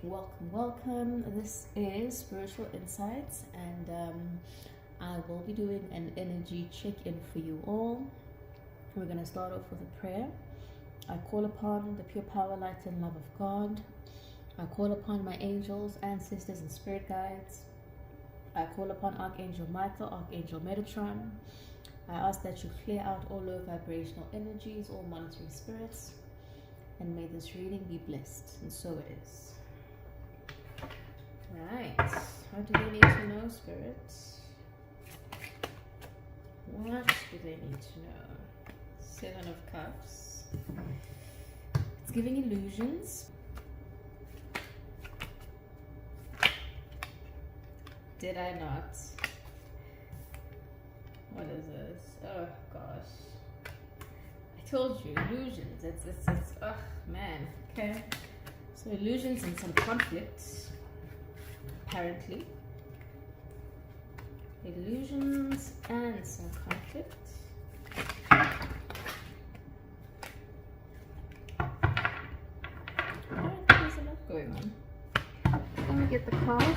Welcome. This is Spiritual Insights, and I will be doing an energy check-in for you all. We're going to start off with a prayer. I call upon the pure power, light, and love of God. I call upon my angels, ancestors, and spirit guides. I call upon Archangel Michael, Archangel Metatron. I ask that you clear out all low vibrational energies, all monitoring spirits, and may this reading be blessed. And so it is. Right. What do they need to know, spirits? What do they need to know? Seven of Cups. It's giving illusions. Did I not? What is this? Oh gosh. I told you, illusions. It's oh man. Okay. So illusions and some conflicts. Apparently. Illusions and some conflict. Alright, there's a lot going on. Let me get the card.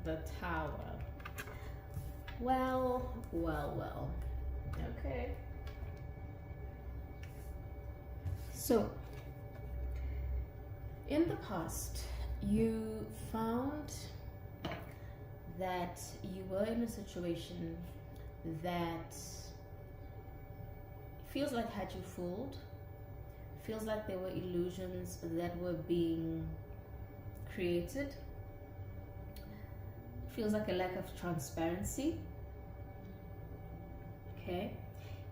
The Tower. Well. Okay. So, in the past, you found that you were in a situation that feels like had you fooled, feels like there were illusions that were being created. Feels like a lack of transparency. Okay.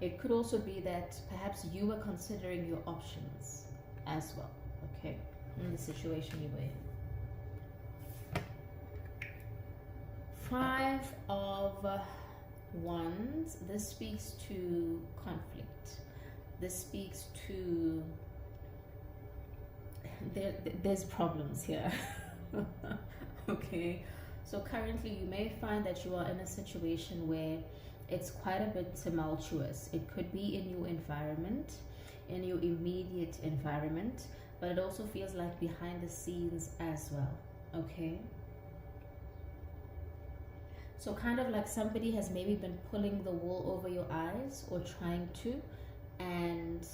It could also be that perhaps you were considering your options as well. Okay. In the situation you were in. Five of Wands. This speaks to conflict. This speaks to there's problems here. Okay. So currently you may find that you are in a situation where it's quite a bit tumultuous. It could be in your environment, in your immediate environment, but it also feels like behind the scenes as well, okay? So kind of like somebody has maybe been pulling the wool over your eyes or trying to, and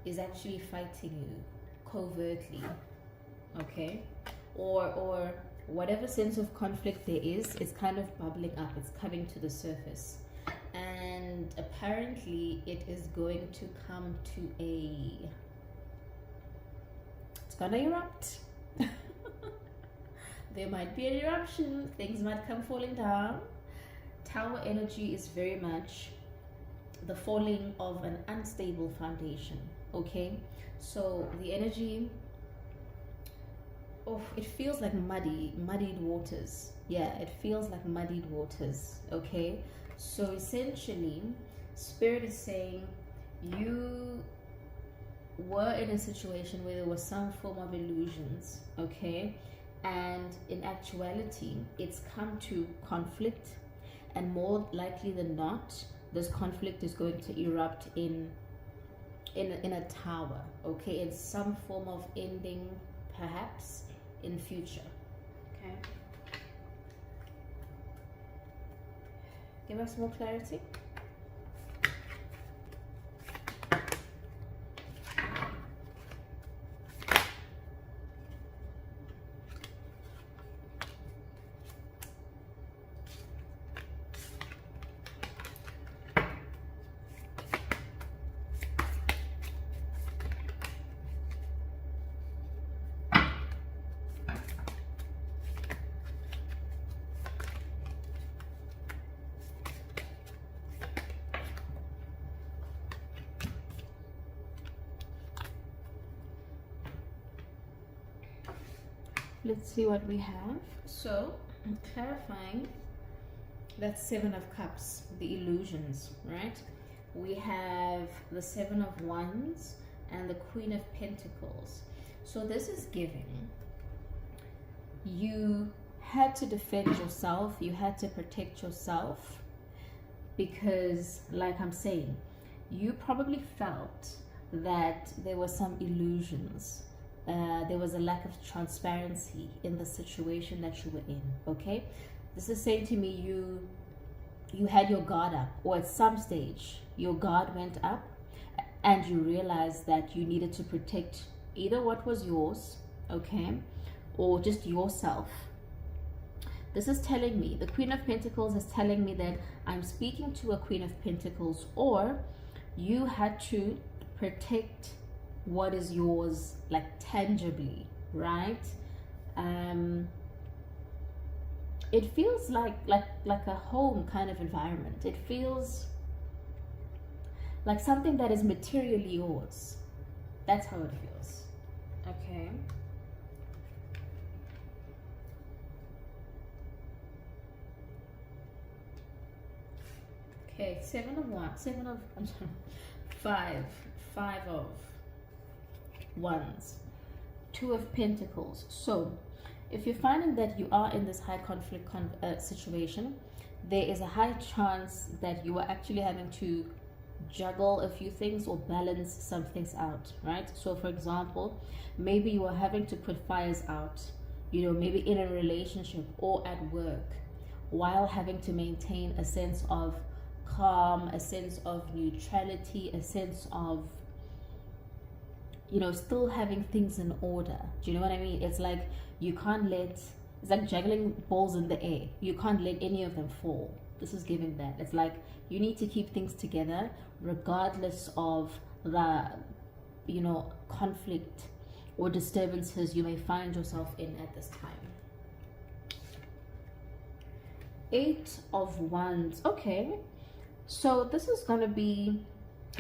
is actually fighting you covertly, okay? Or whatever sense of conflict there is, it's kind of bubbling up, it's coming to the surface. And apparently it is going to come to it's gonna erupt. There might be an eruption, things might come falling down. Tower energy is very much the falling of an unstable foundation, okay? So the energy, oh, it feels like muddied waters. Yeah, it feels like muddied waters, okay? So essentially, Spirit is saying you were in a situation where there was some form of illusions, okay? And in actuality, it's come to conflict, and more likely than not, this conflict is going to erupt in a tower, okay? In some form of ending, perhaps, in future. Okay, give us more clarity. let's see what we have. So clarifying that Seven of Cups, the illusions, right? We have the Seven of Wands and the Queen of Pentacles. So this is giving you had to defend yourself, you had to protect yourself, because like I'm saying, you probably felt that there were some illusions, there was a lack of transparency in the situation that you were in. Okay, this is saying to me you had your guard up, or at some stage your guard went up and you realized that you needed to protect either what was yours, okay, or just yourself. This is telling me, the Queen of Pentacles is telling me that I'm speaking to a Queen of Pentacles, or you had to protect what is yours, like tangibly, right? It feels like a home kind of environment. It feels like something that is materially yours. That's how it feels. Okay. Okay, five of Wands, Two of Pentacles. So if you're finding that you are in this high conflict situation, there is a high chance that you are actually having to juggle a few things or balance some things out, right? So for example, maybe you are having to put fires out, you know, maybe in a relationship or at work, while having to maintain a sense of calm, a sense of neutrality, a sense of, you know, still having things in order. Do you know what I mean? It's like you can't let, it's like juggling balls in the air. You can't let any of them fall. This is giving that. It's like you need to keep things together regardless of the, you know, conflict or disturbances you may find yourself in at this time. Eight of Wands. Okay, so this is going to be,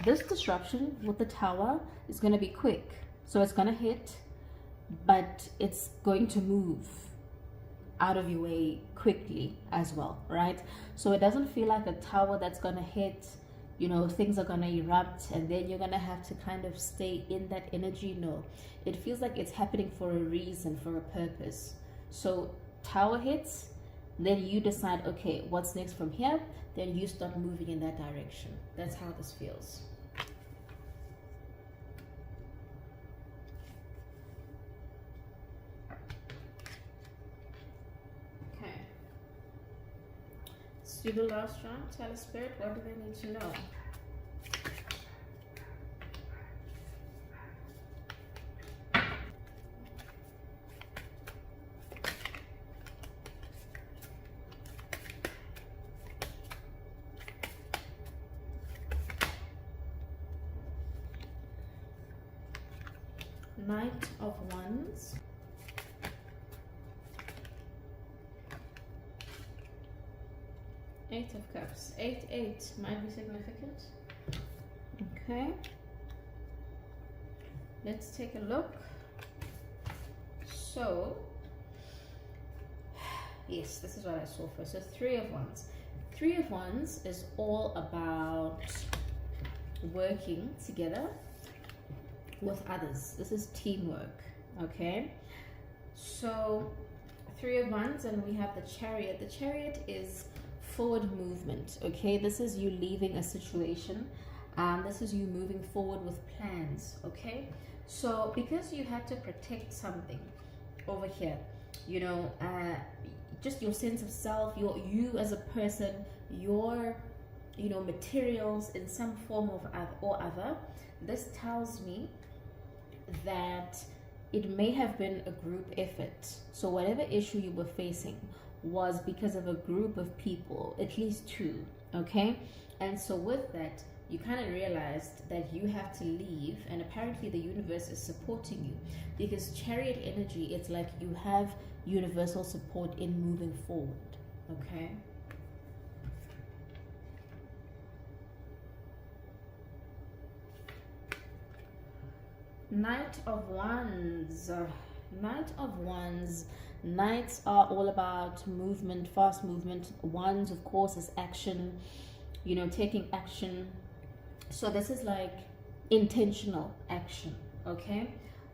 this disruption with the Tower is going to be quick. So it's going to hit, but it's going to move out of your way quickly as well, right? So it doesn't feel like a tower that's going to hit, you know, things are going to erupt and then you're going to have to kind of stay in that energy. No, it feels like it's happening for a reason, for a purpose. So Tower hits, then you decide, okay, what's next from here? Then you start moving in that direction. That's how this feels. Okay. Let's do the last round. Tell us, Spirit, what do they need to know? Knight of Wands, Eight of Cups. 8 might be significant. Okay, let's take a look. So yes, this is what I saw first. So Three of Wands. Three of Wands is all about working together with others. This is teamwork. Okay, so Three of Wands, and we have the Chariot. The Chariot is forward movement. Okay, this is you leaving a situation. This is you moving forward with plans. Okay, so because you had to protect something over here, you know, just your sense of self, you as a person, your, you know, materials in some form of other. This tells me that it may have been a group effort. So whatever issue you were facing was because of a group of people, at least two. Okay, and so with that, you kind of realized that you have to leave, and apparently the universe is supporting you, because Chariot energy, it's like you have universal support in moving forward. Okay, Knight of Wands. Knight of Wands. Knights are all about movement, fast movement. Wands, of course, is action, you know, taking action. So this is like intentional action, okay?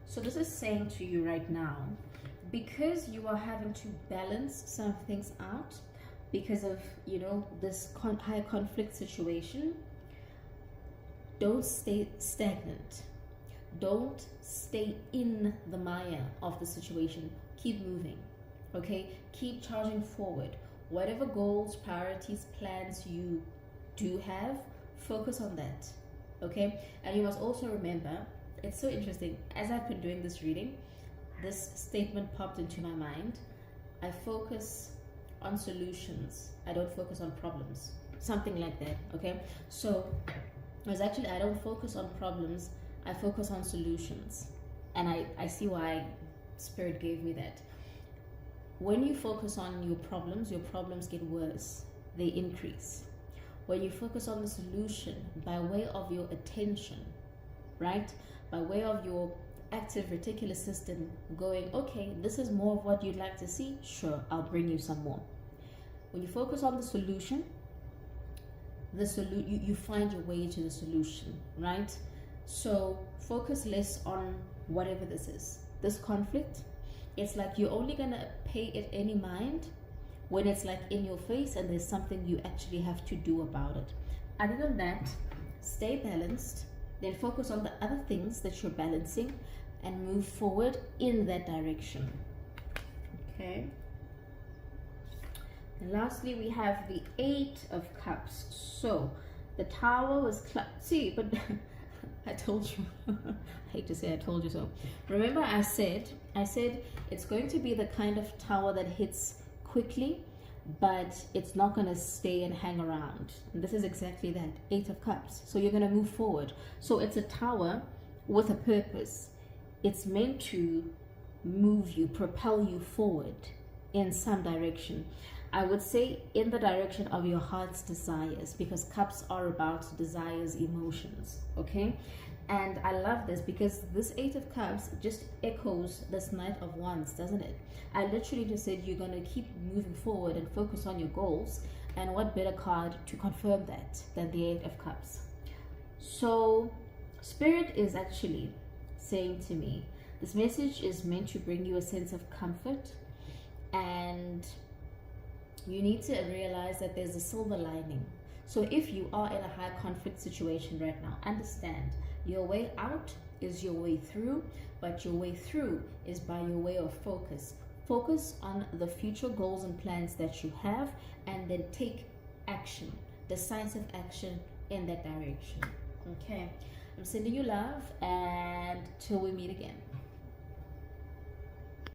So this is saying to you right now, because you are having to balance some things out because of, you know, this high conflict situation, don't stay stagnant. Don't stay in the mire of the situation. Keep moving, okay? Keep charging forward. Whatever goals, priorities, plans you do have, focus on that, okay? And you must also remember, it's so interesting, as I've been doing this reading, this statement popped into my mind. I focus on solutions. I don't focus on problems. Something like that, okay? So it was actually, I don't focus on problems, I focus on solutions. And I see why Spirit gave me that. When you focus on your problems get worse. They increase. When you focus on the solution by way of your attention, right? By way of your active reticular system going, okay, this is more of what you'd like to see. Sure, I'll bring you some more. When you focus on the solution, you find your way to the solution, right? So focus less on whatever this is. This conflict, it's like you're only gonna pay it any mind when it's like in your face and there's something you actually have to do about it. Other than that, stay balanced, then focus on the other things that you're balancing and move forward in that direction. Okay. And lastly, we have the Eight of Cups. So the Tower was see, but I told you. I hate to say I told you so. Remember, I said it's going to be the kind of tower that hits quickly, but it's not going to stay and hang around. And this is exactly that, Eight of Cups. So you're going to move forward. So it's a tower with a purpose. It's meant to move you, propel you forward in some direction. I would say in the direction of your heart's desires, because cups are about desires, emotions, okay? And I love this because this Eight of Cups just echoes this Knight of Wands, doesn't it? I literally just said you're going to keep moving forward and focus on your goals. And what better card to confirm that than the Eight of Cups? So Spirit is actually saying to me, this message is meant to bring you a sense of comfort, and you need to realize that there's a silver lining. So if you are in a high conflict situation right now, understand your way out is your way through, but your way through is by your way of focus. Focus on the future goals and plans that you have, and then take action, decisive action in that direction. Okay, I'm sending you love, and till we meet again.